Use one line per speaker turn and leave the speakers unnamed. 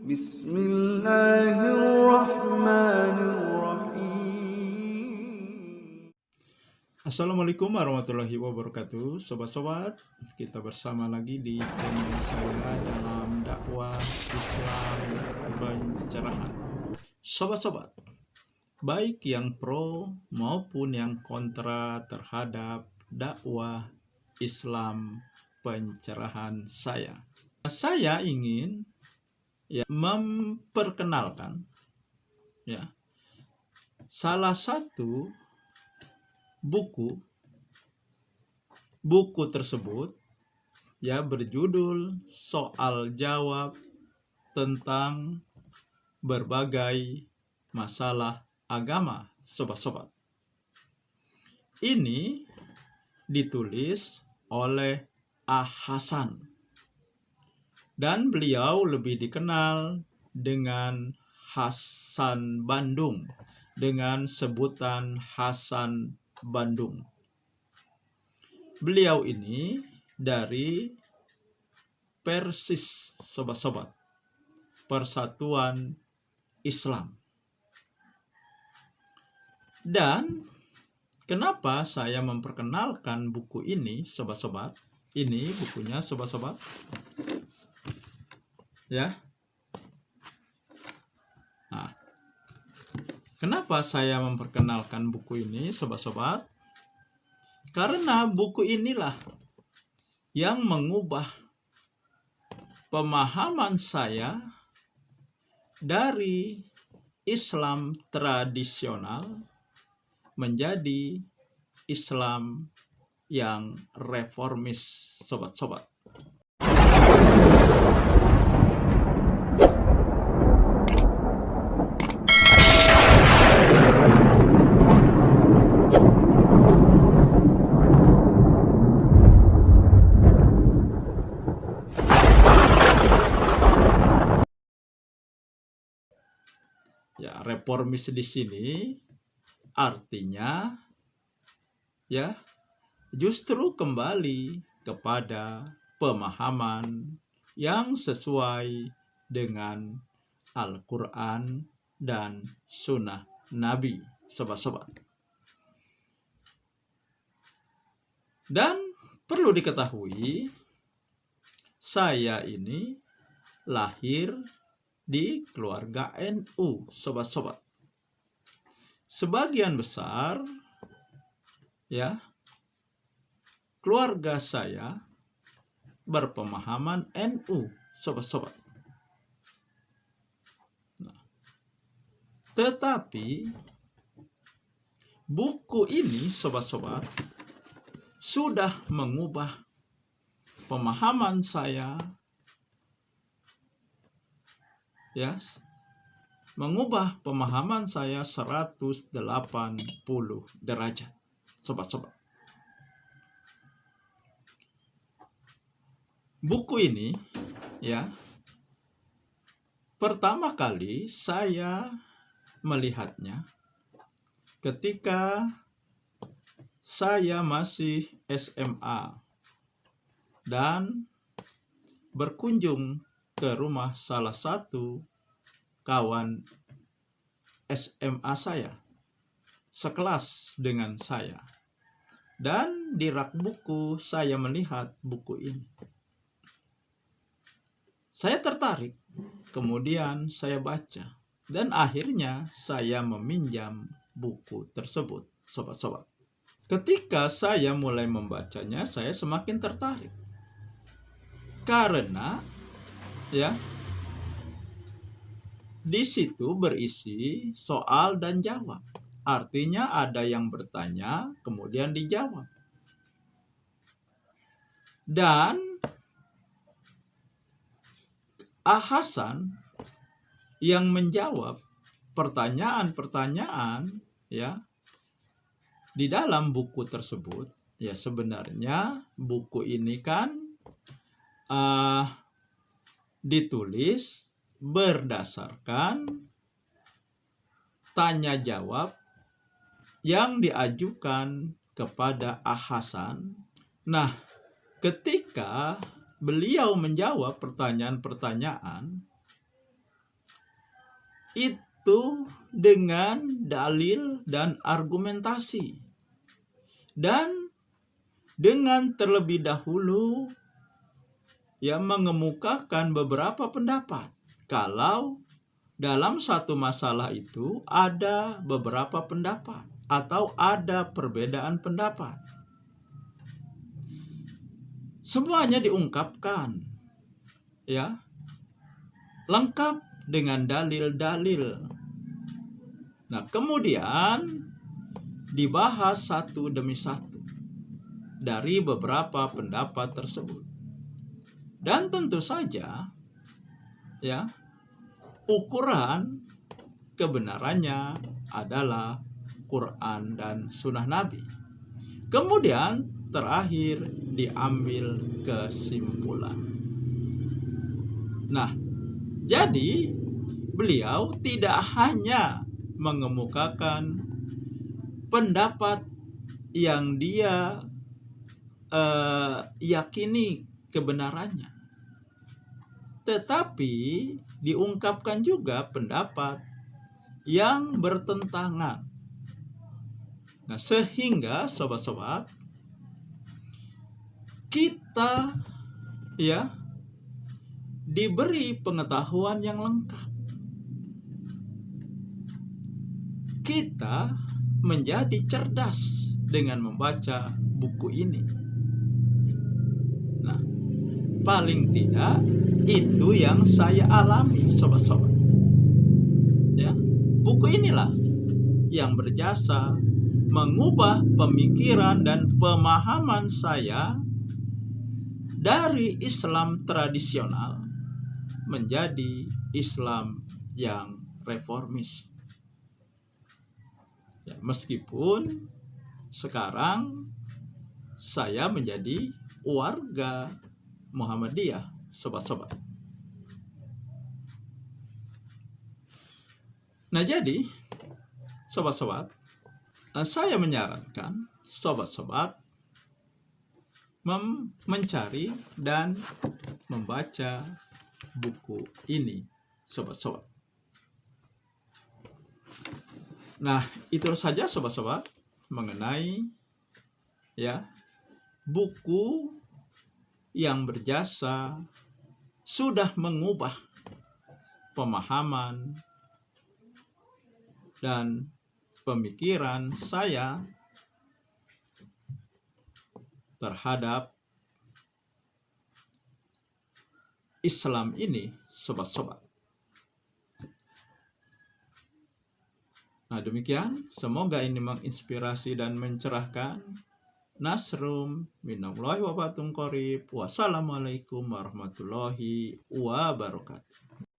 Bismillahirrahmanirrahim.
Assalamualaikum warahmatullahi wabarakatuh. Sobat-sobat, kita bersama lagi di channel saya dalam dakwah Islam pencerahan. Sobat-sobat, baik yang pro maupun yang kontra terhadap dakwah Islam pencerahan saya. Saya ingin memperkenalkan salah satu buku tersebut berjudul Soal Jawab tentang berbagai masalah agama. Sobat-sobat, ini ditulis oleh A. Hasan dan beliau lebih dikenal dengan Hasan Bandung, dengan sebutan Hasan Bandung. Beliau ini dari Persis, sobat-sobat, Persatuan Islam. Dan kenapa saya memperkenalkan buku ini, sobat-sobat? Ini bukunya, sobat-sobat. Kenapa saya memperkenalkan buku ini, sobat-sobat? Karena buku inilah yang mengubah pemahaman saya dari Islam tradisional menjadi Islam yang reformis, sobat-sobat. Reformis di sini artinya justru kembali kepada pemahaman yang sesuai dengan Al-Quran dan Sunnah Nabi, sobat-sobat. Dan perlu diketahui, saya ini lahir di keluarga NU, sobat-sobat. Sebagian besar keluarga saya berpemahaman NU, sobat-sobat. Tetapi buku ini, sobat-sobat, sudah mengubah pemahaman saya, mengubah pemahaman saya 180 derajat, sobat-sobat. Buku ini pertama kali saya melihatnya ketika saya masih SMA dan berkunjung ke rumah salah satu kawan SMA saya, sekelas dengan saya. Dan di rak buku saya melihat buku ini. Saya tertarik, kemudian saya baca, dan akhirnya saya meminjam buku tersebut, sobat-sobat. Ketika saya mulai membacanya, saya semakin tertarik. Karena di situ berisi soal dan jawab. Artinya ada yang bertanya, kemudian dijawab. Dan A. Hasan yang menjawab pertanyaan-pertanyaan di dalam buku tersebut. Sebenarnya buku ini kan ditulis berdasarkan tanya jawab yang diajukan kepada A. Hasan. Nah, ketika beliau menjawab pertanyaan-pertanyaan itu dengan dalil dan argumentasi, dan dengan terlebih dahulu mengemukakan beberapa pendapat. Kalau dalam satu masalah itu ada beberapa pendapat atau ada perbedaan pendapat, semuanya diungkapkan lengkap dengan dalil-dalil. Nah, kemudian dibahas satu demi satu dari beberapa pendapat tersebut. Dan tentu saja ukuran kebenarannya adalah Quran dan Sunnah Nabi. Kemudian terakhir diambil kesimpulan. Nah, jadi beliau tidak hanya mengemukakan pendapat yang dia yakini kebenarannya, tetapi diungkapkan juga pendapat yang bertentangan. Nah, sehingga sobat-sobat, kita diberi pengetahuan yang lengkap. Kita menjadi cerdas dengan membaca buku ini. Nah, paling tidak itu yang saya alami, sobat-sobat. Buku inilah yang berjasa mengubah pemikiran dan pemahaman saya dari Islam tradisional menjadi Islam yang reformis. Meskipun sekarang saya menjadi warga Muhammadiyah, sobat-sobat. Nah, jadi sobat-sobat, saya menyarankan sobat-sobat mencari dan membaca buku ini, sobat-sobat. Nah, itu saja sobat-sobat mengenai buku yang berjasa sudah mengubah pemahaman dan pemikiran saya terhadap Islam ini, sobat-sobat. Nah, demikian, semoga ini menginspirasi dan mencerahkan. Nasrum minallahi wa barakatuh. Wassalamualaikum warahmatullahi wabarakatuh.